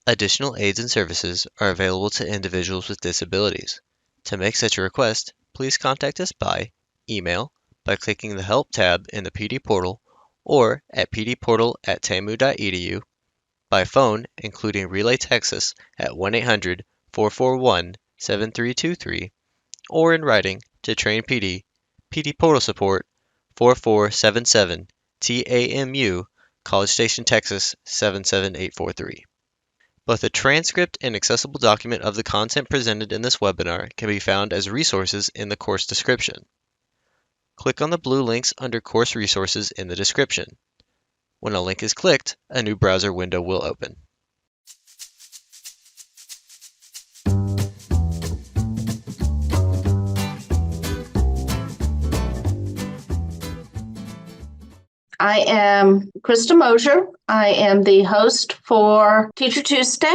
Additional aids and services are available to individuals with disabilities. To make such a request, please contact us by email, by clicking the Help tab in the PD portal, or at pdportal@tamu.edu, by phone, including Relay Texas at 1-800-441-7323, or in writing to Train PD, PD Portal Support, 4477 TAMU, College Station, Texas 77843. Both a transcript and accessible document of the content presented in this webinar can be found as resources in the course description. Click on the blue links under Course Resources in the description. When a link is clicked, a new browser window will open. I am Krista Mosier. I am the host for Teacher Tuesday,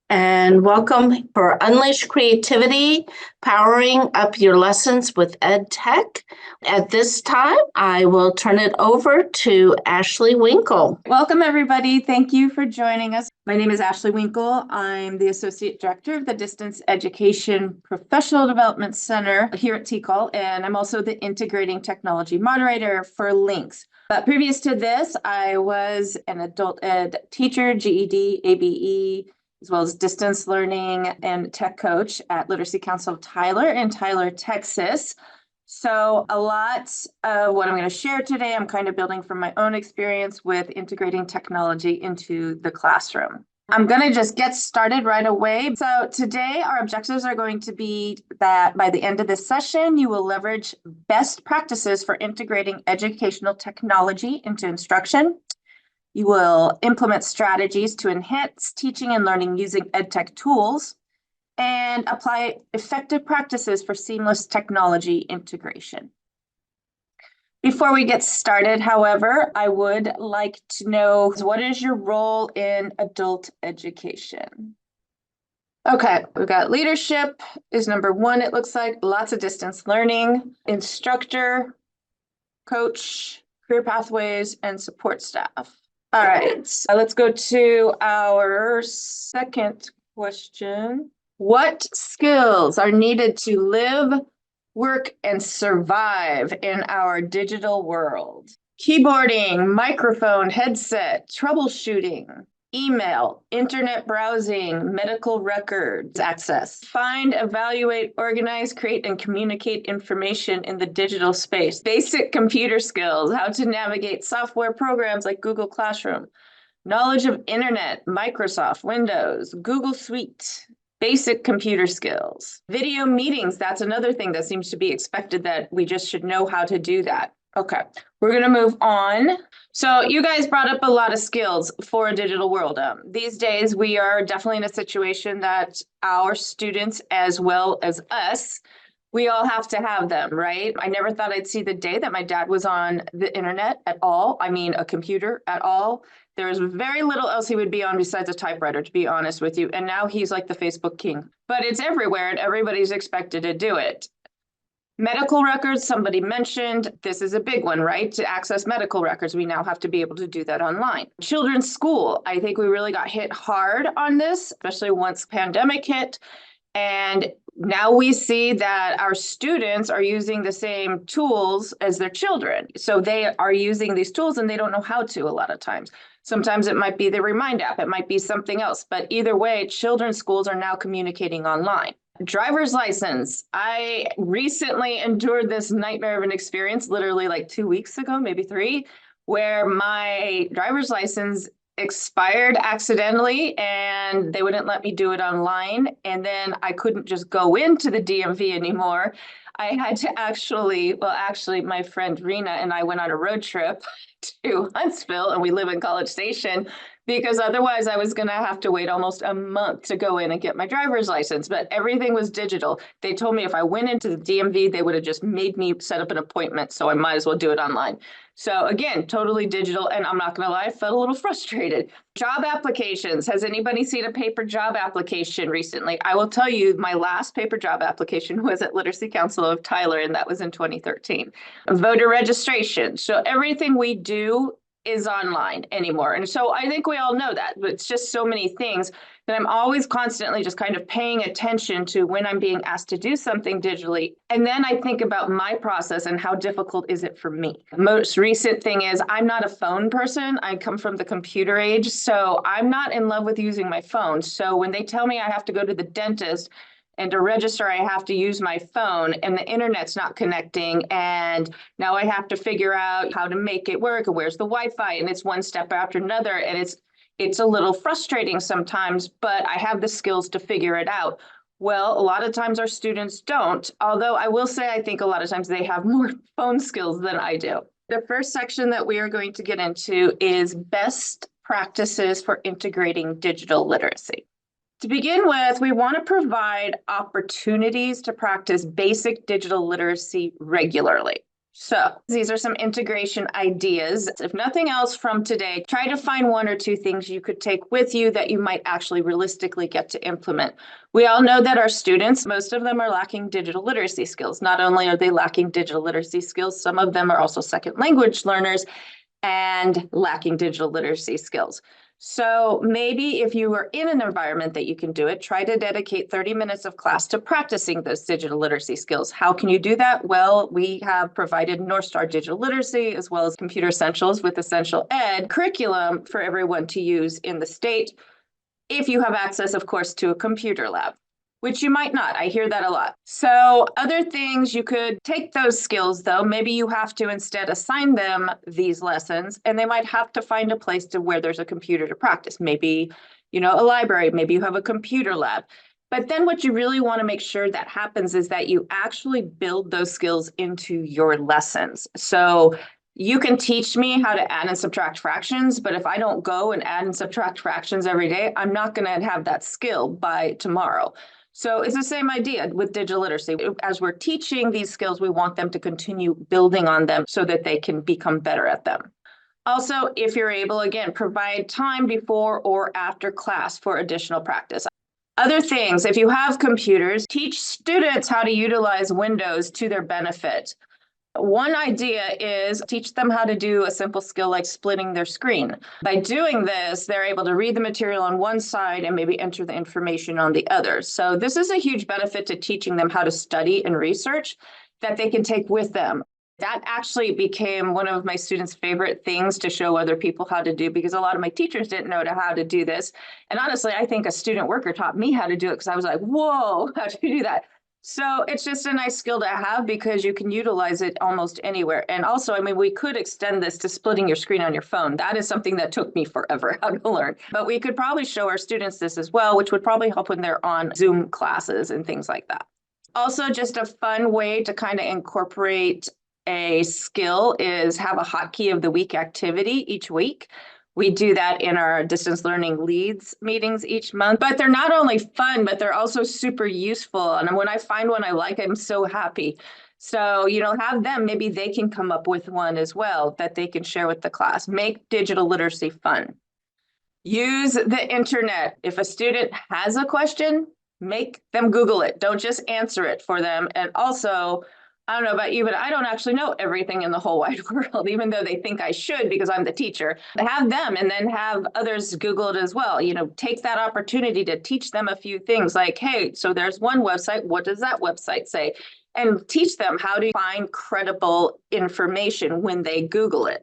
and welcome for Unleash Creativity, Powering Up Your Lessons with Ed Tech. At this time, I will turn it over to Ashley Winkle. Welcome, everybody. Thank you for joining us. My name is Ashley Winkle. I'm the Associate Director of the Distance Education Professional Development Center here at TCOL, and I'm also the Integrating Technology Moderator for LINKS. But previous to this, I was an adult ed teacher, GED, ABE, as well as distance learning and tech coach at Literacy Council of Tyler in Tyler, Texas. So a lot of what I'm going to share today, I'm kind of building from my own experience with integrating technology into the classroom. I'm going to just get started right away. So today our objectives are going to be that by the end of this session, you will leverage best practices for integrating educational technology into instruction. You will implement strategies to enhance teaching and learning using EdTech tools and apply effective practices for seamless technology integration. Before we get started, however, I would like to know, what is your role in adult education? Okay, we've got leadership is number one, it looks like. Lots of distance learning, instructor, coach, career pathways, and support staff. All right, so let's go to our second question. What skills are needed to live, work, and survive in our digital world? Keyboarding, microphone, headset, troubleshooting, email, internet browsing, medical records access. Find, evaluate, organize, create, and communicate information in the digital space. Basic computer skills, how to navigate software programs like Google Classroom. Knowledge of internet, Microsoft, Windows, Google Suite. Basic computer skills. Video meetings, that's another thing that seems to be expected, that we just should know how to do that. Okay, we're going to move on. So you guys brought up a lot of skills for a digital world. These days, we are definitely in a situation that our students, as well as us, we all have to have them, right? I never thought I'd see the day that my dad was on the internet at all. I mean, a computer at all. There was very little else he would be on besides a typewriter, to be honest with you. And now he's like the Facebook king. But it's everywhere and everybody's expected to do it. Medical records, somebody mentioned, this is a big one, right? To access medical records, we now have to be able to do that online. Children's school, I think we really got hit hard on this, especially once pandemic hit. And now we see that our students are using the same tools as their children. So they are using these tools and they don't know how to a lot of times. Sometimes it might be the Remind app, it might be something else. But either way, children's schools are now communicating online. Driver's license. I recently endured this nightmare of an experience, literally like 2 weeks ago, maybe 3, where my driver's license expired accidentally and they wouldn't let me do it online. And then I couldn't just go into the DMV anymore. I had to actually, my friend Rena and I went on a road trip to Huntsville, and we live in College Station, because otherwise I was going to have to wait almost a month to go in and get my driver's license. But everything was digital. They told me if I went into the DMV, they would have just made me set up an appointment. So I might as well do it online. So again, totally digital. And I'm not going to lie, I felt a little frustrated. Job applications. Has anybody seen a paper job application recently? I will tell you, my last paper job application was at Literacy Council of Tyler, and that was in 2013. Voter registration. So everything we do is online anymore. And so I think we all know that, but it's just so many things that I'm always constantly just kind of paying attention to when I'm being asked to do something digitally. And then I think about my process and how difficult is it for me. The most recent thing is I'm not a phone person. I come from the computer age, so I'm not in love with using my phone. So when they tell me I have to go to the dentist and to register, I have to use my phone and the internet's not connecting. And now I have to figure out how to make it work and where's the Wi-Fi. And it's one step after another. And it's a little frustrating sometimes, but I have the skills to figure it out. Well, a lot of times our students don't, although I will say I think a lot of times they have more phone skills than I do. The first section that we are going to get into is best practices for integrating digital literacy. To begin with, we want to provide opportunities to practice basic digital literacy regularly. So these are some integration ideas. If nothing else from today, try to find one or two things you could take with you that you might actually realistically get to implement. We all know that our students, most of them are lacking digital literacy skills. Not only are they lacking digital literacy skills, some of them are also second language learners and lacking digital literacy skills. So maybe if you are in an environment that you can do it, try to dedicate 30 minutes of class to practicing those digital literacy skills. How can you do that? Well, we have provided North Star Digital Literacy as well as Computer Essentials with Essential Ed curriculum for everyone to use in the state. If you have access, of course, to a computer lab, which you might not. I hear that a lot. So other things, you could take those skills, though. Maybe you have to instead assign them these lessons, and they might have to find a place to where there's a computer to practice. Maybe, a library, maybe you have a computer lab. But then what you really want to make sure that happens is that you actually build those skills into your lessons. So you can teach me how to add and subtract fractions, but if I don't go and add and subtract fractions every day, I'm not going to have that skill by tomorrow. So it's the same idea with digital literacy. As we're teaching these skills, we want them to continue building on them so that they can become better at them. Also, if you're able, again, provide time before or after class for additional practice. Other things, if you have computers, teach students how to utilize Windows to their benefit. One idea is teach them how to do a simple skill like splitting their screen. By doing this, they're able to read the material on one side and maybe enter the information on the other. So this is a huge benefit to teaching them how to study and research that they can take with them. That actually became one of my students' favorite things to show other people how to do, because a lot of my teachers didn't know how to do this. And honestly, I think a student worker taught me how to do it because I was like, whoa, how do you do that? So it's just a nice skill to have because you can utilize it almost anywhere. And also, we could extend this to splitting your screen on your phone. That is something that took me forever how to learn. But we could probably show our students this as well, which would probably help when they're on Zoom classes and things like that. Also, just a fun way to kind of incorporate a skill is have a hotkey of the week activity each week. We do that in our distance learning leads meetings each month, but they're not only fun, but they're also super useful. And when I find one I like, I'm so happy. So, have them, maybe they can come up with one as well that they can share with the class. Make digital literacy fun. Use the internet. If a student has a question, make them Google it. Don't just answer it for them. And also, I don't know about you, but I don't actually know everything in the whole wide world, even though they think I should because I'm the teacher. Have them and then have others Google it as well. Take that opportunity to teach them a few things like, hey, so there's one website. What does that website say? And teach them how to find credible information when they Google it.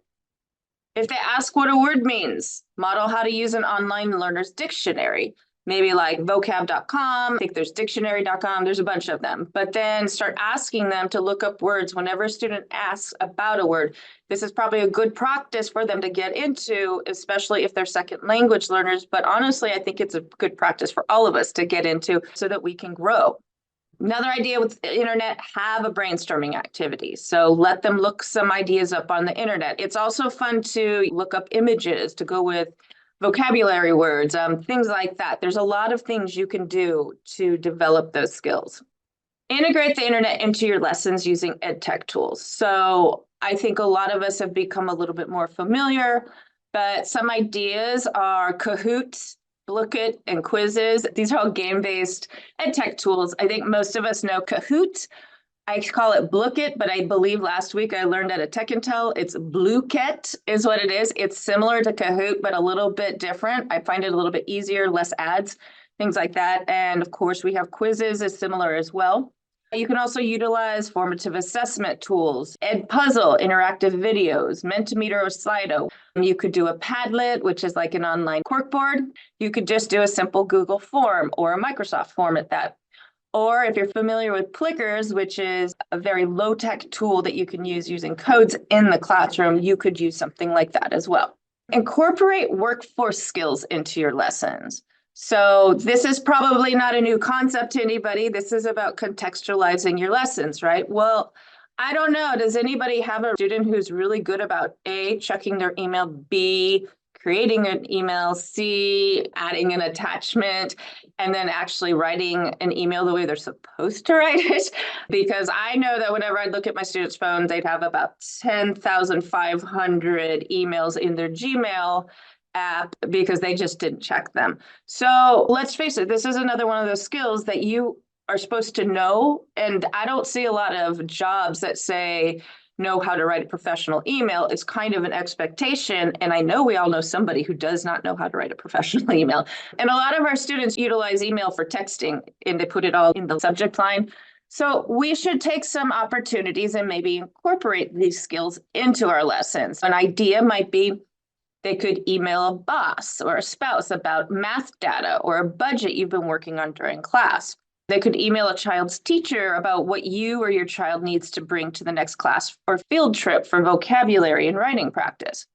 If they ask what a word means, model how to use an online learner's dictionary. Maybe like vocab.com, I think there's dictionary.com, there's a bunch of them. But then start asking them to look up words whenever a student asks about a word. This is probably a good practice for them to get into, especially if they're second language learners. But honestly, I think it's a good practice for all of us to get into so that we can grow. Another idea with the internet, have a brainstorming activity. So let them look some ideas up on the internet. It's also fun to look up images to go with vocabulary words, things like that. There's a lot of things you can do to develop those skills. Integrate the internet into your lessons using EdTech tools. So I think a lot of us have become a little bit more familiar, but some ideas are Kahoot, Blooket, and Quizzes. These are all game-based EdTech tools. I think most of us know Kahoot. I call it Blooket, but I believe last week I learned at a Tech Intel, it's Blueket is what it is. It's similar to Kahoot, but a little bit different. I find it a little bit easier, less ads, things like that. And of course, we have quizzes is similar as well. You can also utilize formative assessment tools, Edpuzzle, interactive videos, Mentimeter or Slido. You could do a Padlet, which is like an online corkboard. You could just do a simple Google form or a Microsoft form at that. Or if you're familiar with Plickers, which is a very low-tech tool that you can use using codes in the classroom, you could use something like that as well. Incorporate workforce skills into your lessons. So this is probably not a new concept to anybody. This is about contextualizing your lessons, right? Well, I don't know. Does anybody have a student who's really good about A, checking their email, B, creating an email, C, adding an attachment, and then actually writing an email the way they're supposed to write it? Because I know that whenever I look at my students' phones, they'd have about 10,500 emails in their Gmail app because they just didn't check them. So let's face it, this is another one of those skills that you are supposed to know. And I don't see a lot of jobs that say, know how to write a professional email. It's kind of an expectation. And I know we all know somebody who does not know how to write a professional email. And a lot of our students utilize email for texting and they put it all in the subject line. So we should take some opportunities and maybe incorporate these skills into our lessons. An idea might be they could email a boss or a spouse about math data or a budget you've been working on during class. They could email a child's teacher about what you or your child needs to bring to the next class or field trip for vocabulary and writing practice.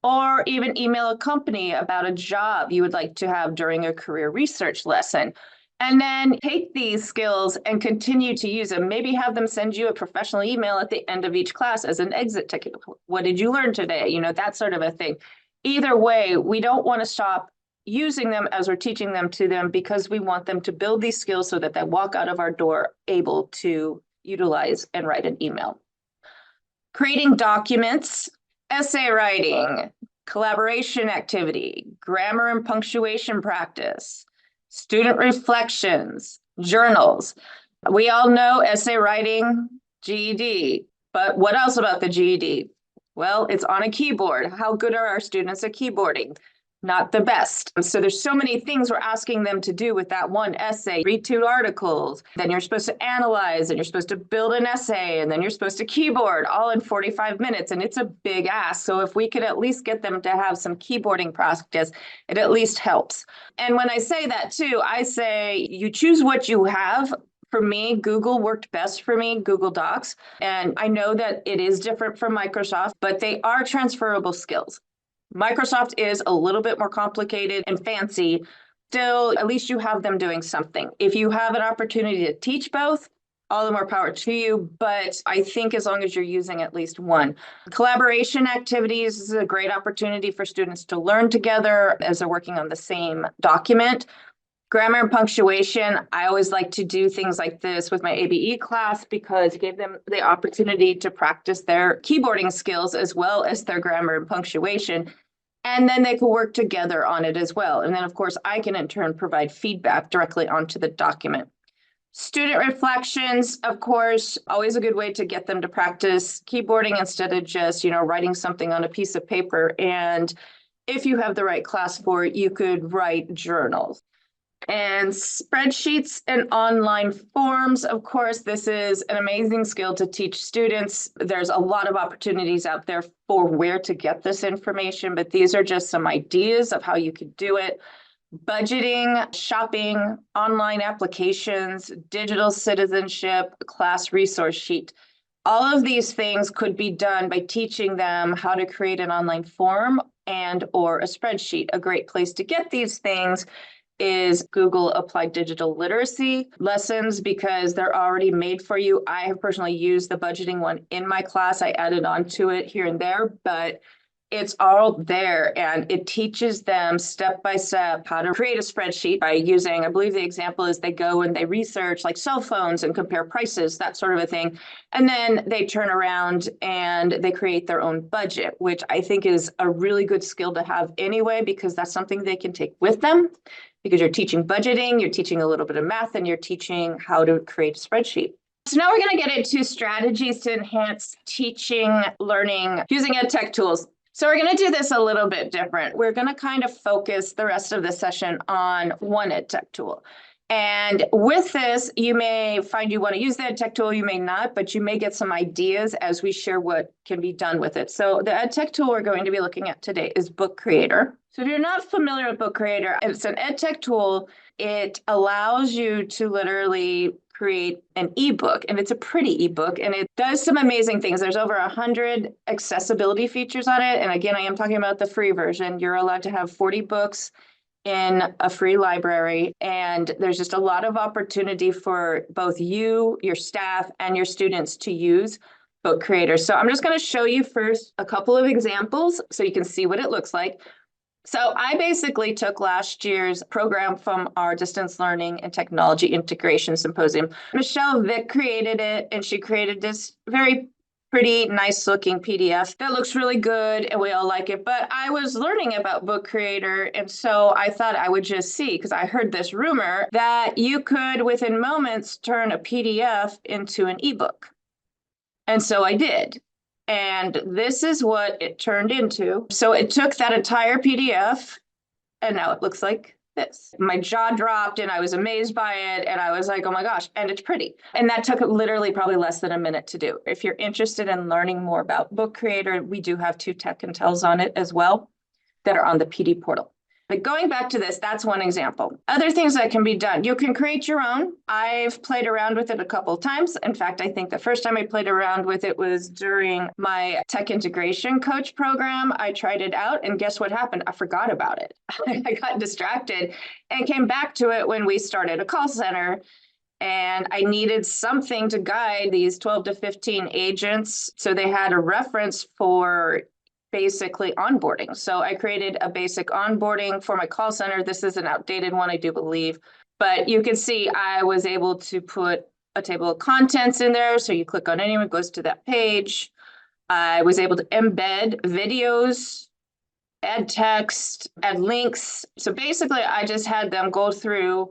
Or even email a company about a job you would like to have during a career research lesson. And then take these skills and continue to use them. Maybe have them send you a professional email at the end of each class as an exit ticket. What did you learn today? You know, that sort of a thing. Either way, we don't want to stop using them as we're teaching them to them because we want them to build these skills so that they walk out of our door able to utilize and write an email. Creating documents, essay writing, collaboration activity, grammar and punctuation practice, student reflections, journals. We all know essay writing, GED, but what else about the GED? Well, it's on a keyboard. How good are our students at keyboarding? Not the best. So there's so many things we're asking them to do with that one essay. Read 2 articles, then you're supposed to analyze, and you're supposed to build an essay, and then you're supposed to keyboard all in 45 minutes. And it's a big ask. So if we could at least get them to have some keyboarding practice, it at least helps. And when I say that too, I say you choose what you have. For me, Google worked best for me, Google Docs. And I know that it is different from Microsoft, but they are transferable skills. Microsoft is a little bit more complicated and fancy. Still, at least you have them doing something. If you have an opportunity to teach both, all the more power to you. But I think as long as you're using at least one. Collaboration activities is a great opportunity for students to learn together as they're working on the same document. Grammar and punctuation, I always like to do things like this with my ABE class because it gave them the opportunity to practice their keyboarding skills as well as their grammar and punctuation. And then they could work together on it as well. And then, of course, I can in turn provide feedback directly onto the document. Student reflections, of course, always a good way to get them to practice keyboarding instead of just, writing something on a piece of paper. And if you have the right class for it, you could write journals. And spreadsheets and online forms, of course, this is an amazing skill to teach students. There's a lot of opportunities out there for where to get this information, but these are just some ideas of how you could do it. Budgeting, shopping, online applications, digital citizenship, class resource sheet. All of these things could be done by teaching them how to create an online form and or a spreadsheet. A great place to get these things is Google Applied Digital Literacy lessons because they're already made for you. I have personally used the budgeting one in my class. I added on to it here and there, but it's all there and it teaches them step by step how to create a spreadsheet by using, I believe the example is they go and they research like cell phones and compare prices, that sort of a thing. And then they turn around and they create their own budget, which I think is a really good skill to have anyway, because that's something they can take with them. Because you're teaching budgeting, you're teaching a little bit of math, and you're teaching how to create a spreadsheet. So now we're going to get into strategies to enhance teaching, learning, using EdTech tools. So we're going to do this a little bit different. We're going to kind of focus the rest of the session on one EdTech tool. And with this, you may find you want to use the EdTech tool, you may not, but you may get some ideas as we share what can be done with it. So the EdTech tool we're going to be looking at today is Book Creator. So if you're not familiar with Book Creator, it's an EdTech tool. It allows you to literally create an ebook, and it's a pretty ebook, and it does some amazing things. There's over 100 accessibility features on it. And again, I am talking about the free version. You're allowed to have 40 books in a free library, and there's just a lot of opportunity for both you, your staff, and your students to use Book Creator. So I'm just going to show you first a couple of examples so you can see what it looks like. So I basically took last year's program from our Distance Learning and Technology Integration Symposium. Michelle Vick created it, and she created this very pretty, nice looking PDF that looks really good, and we all like it. But I was learning about Book Creator, and so I thought I would just see, because I heard this rumor that you could, within moments, turn a PDF into an ebook. And so I did. And this is what it turned into. So it took that entire PDF, and now it looks like this. My jaw dropped, and I was amazed by it. And I was like, oh my gosh, and it's pretty. And that took literally probably less than a minute to do. If you're interested in learning more about Book Creator, we do have 2 tech and tells on it as well that are on the PD portal. But going back to this, that's one example. Other things that can be done. You can create your own. I've played around with it a couple of times. In fact, I think the first time I played around with it was during my tech integration coach program. I tried it out, and guess what happened? I forgot about it. I got distracted and came back to it when we started a call center. And I needed something to guide these 12 to 15 agents. So they had a reference for basically onboarding. So I created a basic onboarding for my call center. This is an outdated one, I do believe. But you can see I was able to put a table of contents in there. So you click on anyone, it goes to that page. I was able to embed videos, add text, add links. So basically, I just had them go through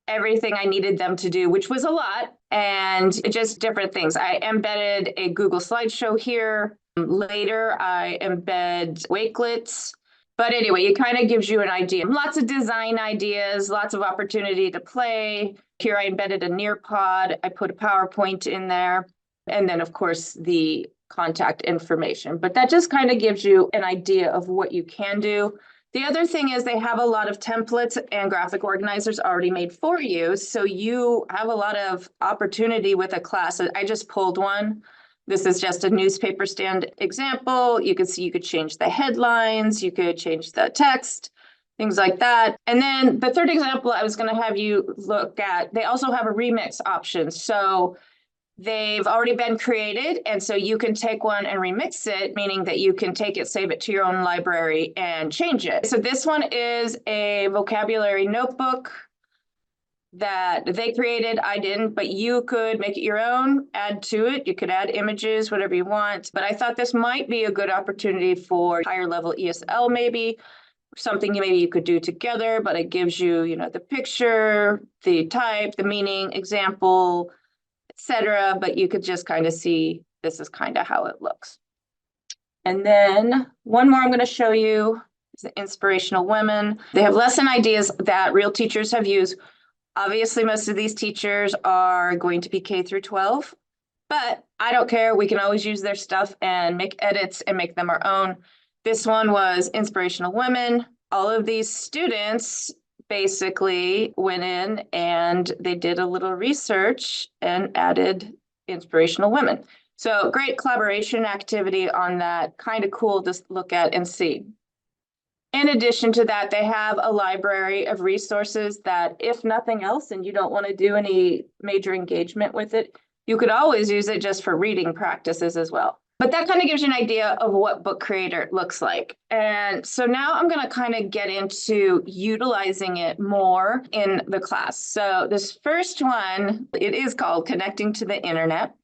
everything I needed them to do, which was a lot, and just different things. I embedded a Google slideshow here. Later, I embed Wakelets. But anyway, it kind of gives you an idea. Lots of design ideas, lots of opportunity to play. Here I embedded a Nearpod. I put a PowerPoint in there. And then, of course, the contact information. But that just kind of gives you an idea of what you can do. The other thing is they have a lot of templates and graphic organizers already made for you. So you have a lot of opportunity with a class. I just pulled one. This is just a newspaper stand example. You can see you could change the headlines, you could change the text, things like that. And then the third example I was going to have you look at, they also have a remix option. So they've already been created, and so you can take one and remix it, meaning that you can take it, save it to your own library, and change it. So this one is a vocabulary notebook that they created. I didn't, but you could make it your own, add to it. You could add images, whatever you want. But I thought this might be a good opportunity for higher level ESL, maybe something maybe you could do together, but it gives you, the picture, the type, the meaning, example, etc. But you could just kind of see this is kind of how it looks. And then one more I'm going to show you is the Inspirational Women. They have lesson ideas that real teachers have used. Obviously, most of these teachers are going to be K through 12, but I don't care. We can always use their stuff and make edits and make them our own. This one was Inspirational Women. All of these students basically went in and they did a little research and added Inspirational Women. So great collaboration activity on that. Kind of cool to look at and see. In addition to that, they have a library of resources that, if nothing else, and you don't want to do any major engagement with it, you could always use it just for reading practices as well. But that kind of gives you an idea of what Book Creator looks like. And so now I'm going to kind of get into utilizing it more in the class. So this first one, it is called Connecting to the Internet.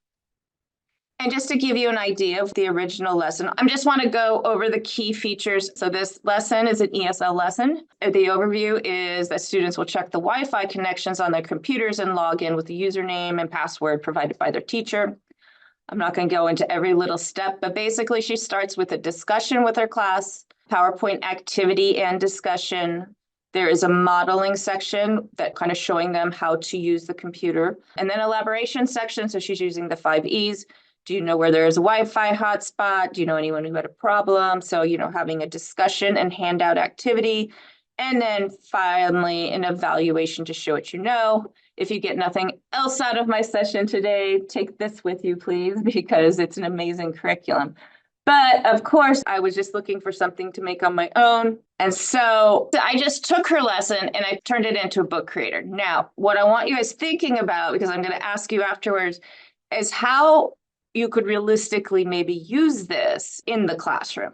And just to give you an idea of the original lesson, I just want to go over the key features. So this lesson is an ESL lesson. The overview is that students will check the Wi-Fi connections on their computers and log in with the username and password provided by their teacher. I'm not going to go into every little step, but basically she starts with a discussion with her class, PowerPoint activity and discussion. There is a modeling section that kind of showing them how to use the computer, and then elaboration section. So she's using the 5 E's. Do you know where there is a Wi-Fi hotspot? Do you know anyone who had a problem? So, having a discussion and handout activity. And then finally, an evaluation to show what you know. If you get nothing else out of my session today, take this with you, please, because it's an amazing curriculum. But of course, I was just looking for something to make on my own. And so I just took her lesson and I turned it into a book creator. Now, what I want you guys thinking about, because I'm going to ask you afterwards, is how you could realistically maybe use this in the classroom.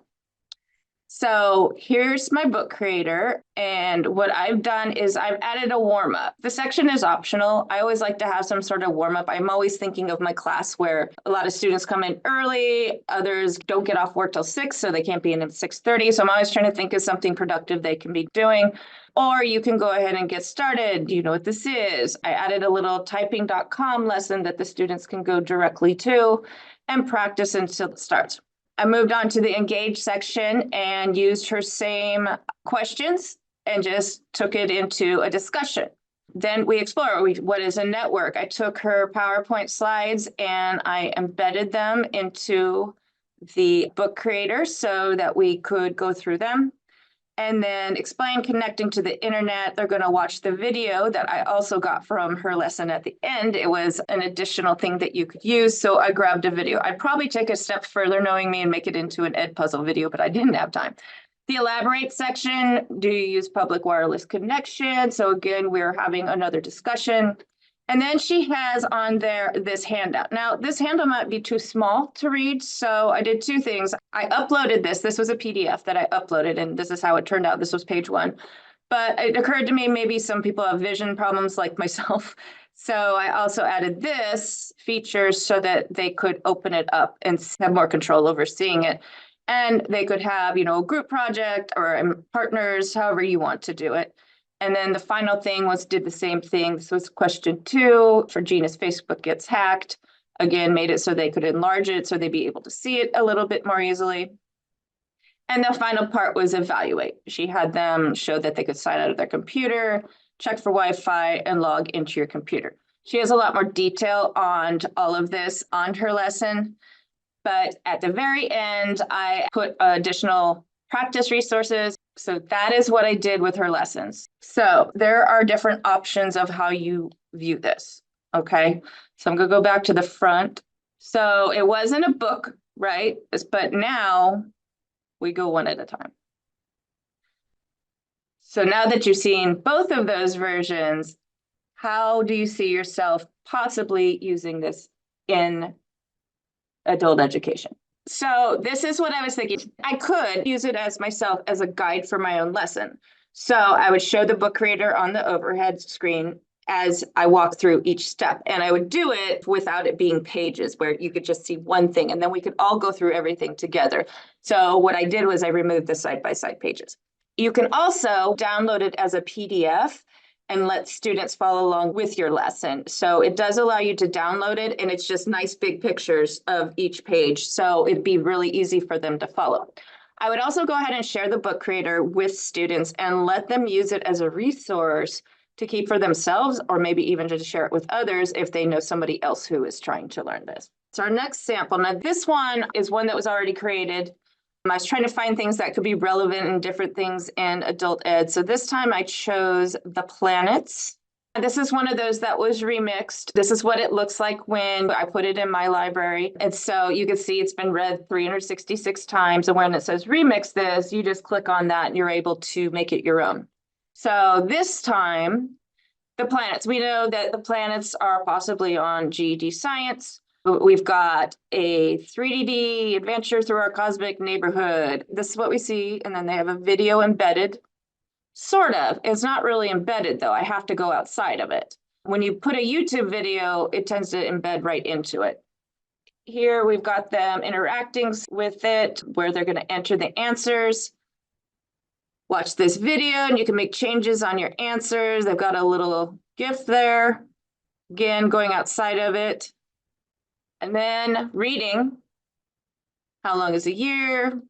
So here's my book creator. And what I've done is I've added a warm-up. The section is optional. I always like to have some sort of warm-up. I'm always thinking of my class where a lot of students come in early, others don't get off work till 6, so they can't be in at 6:30. So I'm always trying to think of something productive they can be doing. Or you can go ahead and get started. Do you know what this is? I added a little typing.com lesson that the students can go directly to and practice until it starts. I moved on to the engage section and used her same questions and just took it into a discussion. Then we explore what is a network. I took her PowerPoint slides and I embedded them into the book creator so that we could go through them. And then explain connecting to the internet. They're going to watch the video that I also got from her lesson at the end. It was an additional thing that you could use. So I grabbed a video. I'd probably take a step further knowing me and make it into an Edpuzzle video, but I didn't have time. The elaborate section, do you use public wireless connection? So again, we're having another discussion. And then she has on there this handout. Now, this handout might be too small to read, so I did two things. I uploaded this. This was a PDF that I uploaded, and this is how it turned out. This was page 1. But it occurred to me maybe some people have vision problems like myself. So I also added this feature so that they could open it up and have more control over seeing it. And they could have, a group project or partners, however you want to do it. And then the final thing was did the same thing. This was question 2 for Gina's Facebook gets hacked. Again, made it so they could enlarge it so they'd be able to see it a little bit more easily. And the final part was evaluate. She had them show that they could sign out of their computer, check for Wi-Fi, and log into your computer. She has a lot more detail on all of this on her lesson. But at the very end, I put additional practice resources. So that is what I did with her lessons. So there are different options of how you view this. Okay, so I'm going to go back to the front. So it wasn't a book, right? But now we go one at a time. So now that you've seen both of those versions, how do you see yourself possibly using this in adult education? So this is what I was thinking. I could use it as myself as a guide for my own lesson. So I would show the book creator on the overhead screen as I walk through each step. And I would do it without it being pages where you could just see one thing and then we could all go through everything together. So what I did was I removed the side-by-side pages. You can also download it as a PDF and let students follow along with your lesson. So it does allow you to download it, and it's just nice big pictures of each page. So it'd be really easy for them to follow. I would also go ahead and share the book creator with students and let them use it as a resource to keep for themselves, or maybe even to share it with others if they know somebody else who is trying to learn this. So our next sample, now this one is one that was already created. I was trying to find things that could be relevant and different things in adult ed. So this time I chose the planets. This is one of those that was remixed. This is what it looks like when I put it in my library. And so you can see it's been read 366 times. And when it says remix this, you just click on that and you're able to make it your own. So this time, the planets. We know that the planets are possibly on GED Science. We've got a 3D adventure through our cosmic neighborhood. This is what we see. And then they have a video embedded. Sort of. It's not really embedded, though. I have to go outside of it. When you put a YouTube video, it tends to embed right into it. Here we've got them interacting with it, where they're going to enter the answers. Watch this video and you can make changes on your answers. They've got a little GIF there. Again, going outside of it. And then reading. How long is a year?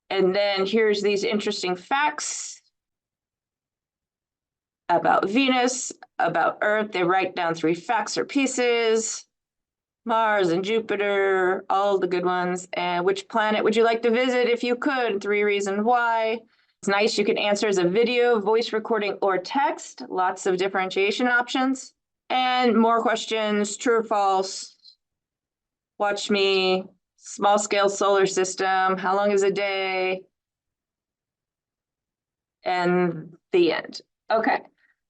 And then here's these interesting facts about Venus, about Earth. They write down 3 facts or pieces. Mars and Jupiter, all the good ones. And which planet would you like to visit if you could? 3 reasons why. It's nice. You can answer as a video, voice recording, or text. Lots of differentiation options. And more questions, true or false. Watch me. Small scale solar system. How long is a day? And the end. Okay.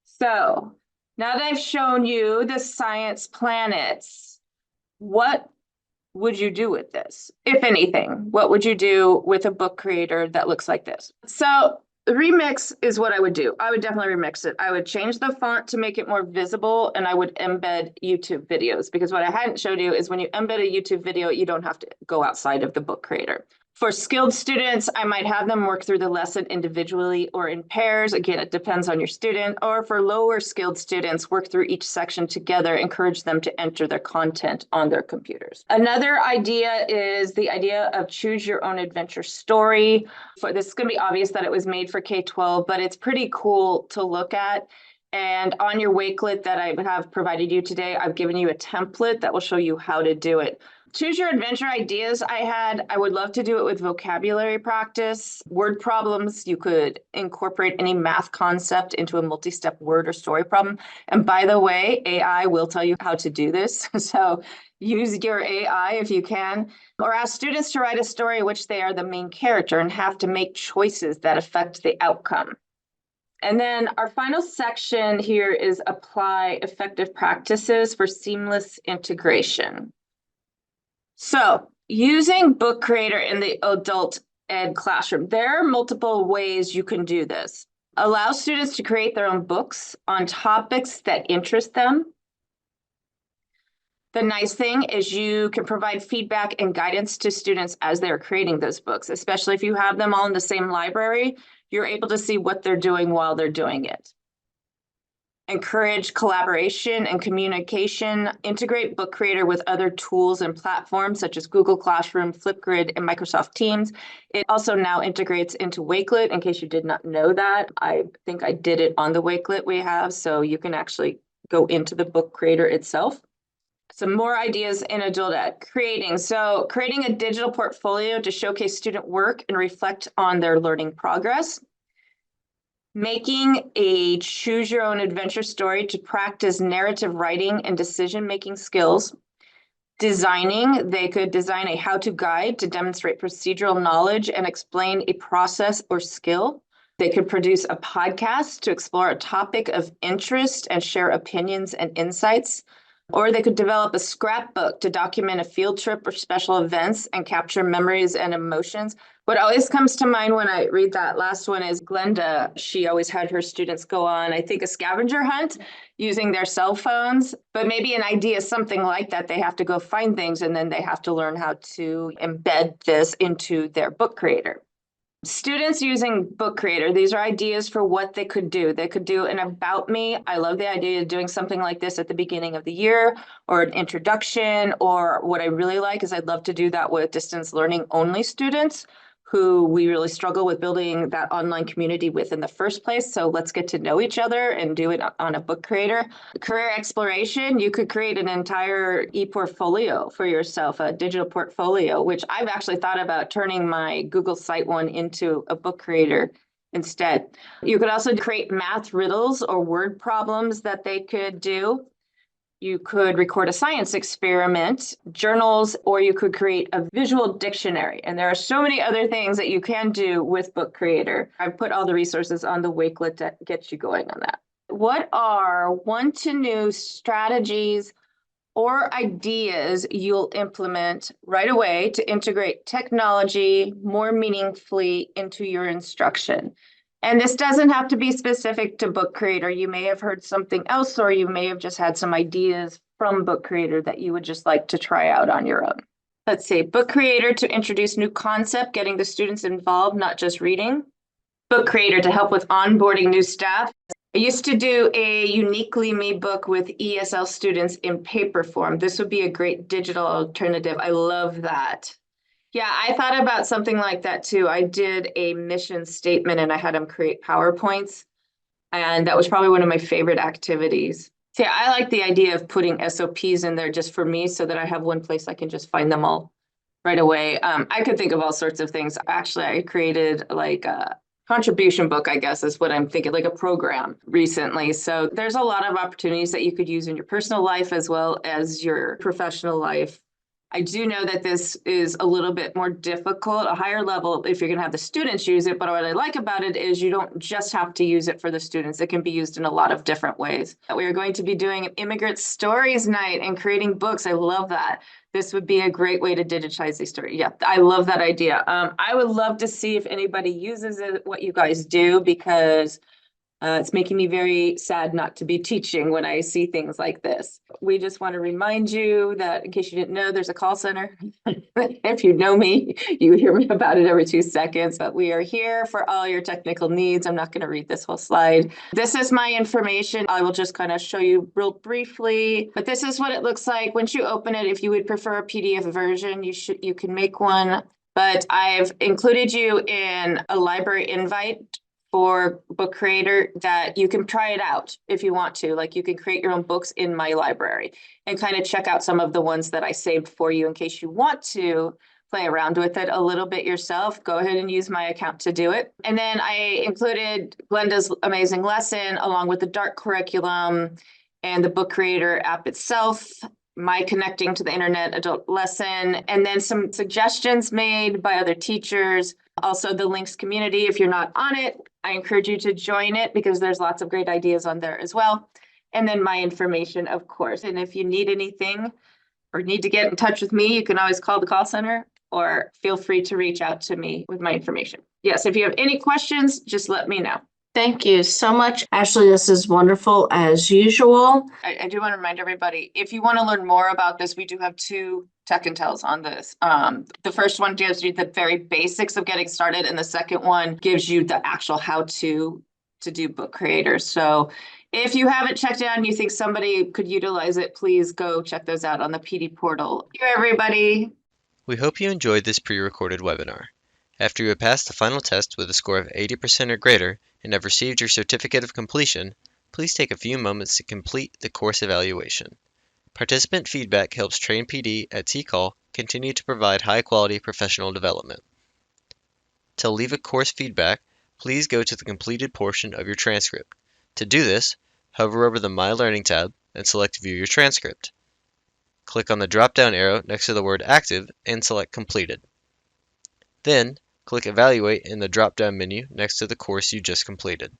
So now that I've shown you the science planets, what would you do with this? If anything, what would you do with a book creator that looks like this? So remix is what I would do. I would definitely remix it. I would change the font to make it more visible, and I would embed YouTube videos, because what I hadn't showed you is when you embed a YouTube video, you don't have to go outside of the book creator. For skilled students, I might have them work through the lesson individually or in pairs. Again, it depends on your student. Or for lower skilled students, work through each section together, encourage them to enter their content on their computers. Another idea is the idea of choose your own adventure story. For this is going to be obvious that it was made for K-12, but it's pretty cool to look at. And on your Wakelet that I have provided you today, I've given you a template that will show you how to do it. Choose your adventure ideas I would love to do it with vocabulary practice, word problems. You could incorporate any math concept into a multi-step word or story problem. And by the way, AI will tell you how to do this. So use your AI if you can, or ask students to write a story in which they are the main character and have to make choices that affect the outcome. And then our final section here is apply effective practices for seamless integration. So using Book Creator in the adult ed classroom, there are multiple ways you can do this. Allow students to create their own books on topics that interest them. The nice thing is you can provide feedback and guidance to students as they're creating those books, especially if you have them all in the same library, you're able to see what they're doing while they're doing it. Encourage collaboration and communication. Integrate Book Creator with other tools and platforms such as Google Classroom, Flipgrid, and Microsoft Teams. It also now integrates into Wakelet. In case you did not know that, I think I did it on the Wakelet we have, so you can actually go into the Book Creator itself. Some more ideas in adult ed. Creating a digital portfolio to showcase student work and reflect on their learning progress. Making a choose your own adventure story to practice narrative writing and decision-making skills. Designing, they could design a how-to guide to demonstrate procedural knowledge and explain a process or skill. They could produce a podcast to explore a topic of interest and share opinions and insights. Or they could develop a scrapbook to document a field trip or special events and capture memories and emotions. What always comes to mind when I read that last one is Glenda. She always had her students go on, I think, a scavenger hunt using their cell phones, but maybe an idea, something like that. They have to go find things and then they have to learn how to embed this into their book creator. Students using Book Creator, these are ideas for what they could do. They could do an about me. I love the idea of doing something like this at the beginning of the year, or an introduction, or what I really like is I'd love to do that with distance learning only students who we really struggle with building that online community with in the first place. So let's get to know each other and do it on a book creator. Career exploration, you could create an entire e-portfolio for yourself, a digital portfolio, which I've actually thought about turning my Google Site one into a book creator instead. You could also create math riddles or word problems that they could do. You could record a science experiment, journals, or you could create a visual dictionary. And there are so many other things that you can do with Book Creator. I've put all the resources on the Wakelet to get you going on that. What are 1 to new strategies or ideas you'll implement right away to integrate technology more meaningfully into your instruction? And this doesn't have to be specific to Book Creator. You may have heard something else, or you may have just had some ideas from Book Creator that you would just like to try out on your own. Let's see, Book Creator to introduce new concept, getting the students involved, not just reading. Book Creator to help with onboarding new staff. I used to do a Uniquely Me book with ESL students in paper form. This would be a great digital alternative. I love that. Yeah, I thought about something like that too. I did a mission statement and I had them create PowerPoints. And that was probably one of my favorite activities. See, I like the idea of putting SOPs in there just for me so that I have one place I can just find them all right away. I could think of all sorts of things. Actually, I created like a contribution book, I guess is what I'm thinking, like a program recently. So there's a lot of opportunities that you could use in your personal life as well as your professional life. I do know that this is a little bit more difficult, a higher level if you're going to have the students use it. But what I like about it is you don't just have to use it for the students. It can be used in a lot of different ways. We are going to be doing an immigrant stories night and creating books. I love that. This would be a great way to digitize these stories. Yeah, I love that idea. I would love to see if anybody uses it, what you guys do, because it's making me very sad not to be teaching when I see things like this. We just want to remind you that, in case you didn't know, there's a call center. If you know me, you hear me about it every 2 seconds, but we are here for all your technical needs. I'm not going to read this whole slide. This is my information. I will just kind of show you real briefly, but this is what it looks like once you open it. If you would prefer a PDF version, you can make one, but I've included you in a library invite for Book Creator that you can try it out if you want to. Like, you can create your own books in my library and kind of check out some of the ones that I saved for you in case you want to play around with it a little bit yourself. Go ahead and use my account to do it. And then I included Glenda's amazing lesson along with the DART curriculum and the Book Creator app itself, my connecting to the internet adult lesson, and then some suggestions made by other teachers. Also the links community, if you're not on it, I encourage you to join it because there's lots of great ideas on there as well. And then my information, of course. And if you need anything or need to get in touch with me, you can always call the call center or feel free to reach out to me with my information. Yes, if you have any questions, just let me know. Thank you so much, Ashley. This is wonderful as usual. I do want to remind everybody, if you want to learn more about this, we do have 2 tech and tells on this. The first one gives you the very basics of getting started, and the second one gives you the actual how to do Book Creators. So if you haven't checked it out and you think somebody could utilize it, please go check those out on the PD portal. Thank you, everybody. We hope you enjoyed this pre-recorded webinar. After you have passed the final test with a score of 80% or greater and have received your certificate of completion, please take a few moments to complete the course evaluation. Participant feedback helps Train PD at TCAL continue to provide high-quality professional development. To leave a course feedback, please go to the completed portion of your transcript. To do this, hover over the My Learning tab and select View Your Transcript. Click on the drop-down arrow next to the word Active and select Completed. Then, click Evaluate in the drop-down menu next to the course you just completed.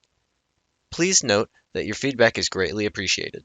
Please note that your feedback is greatly appreciated.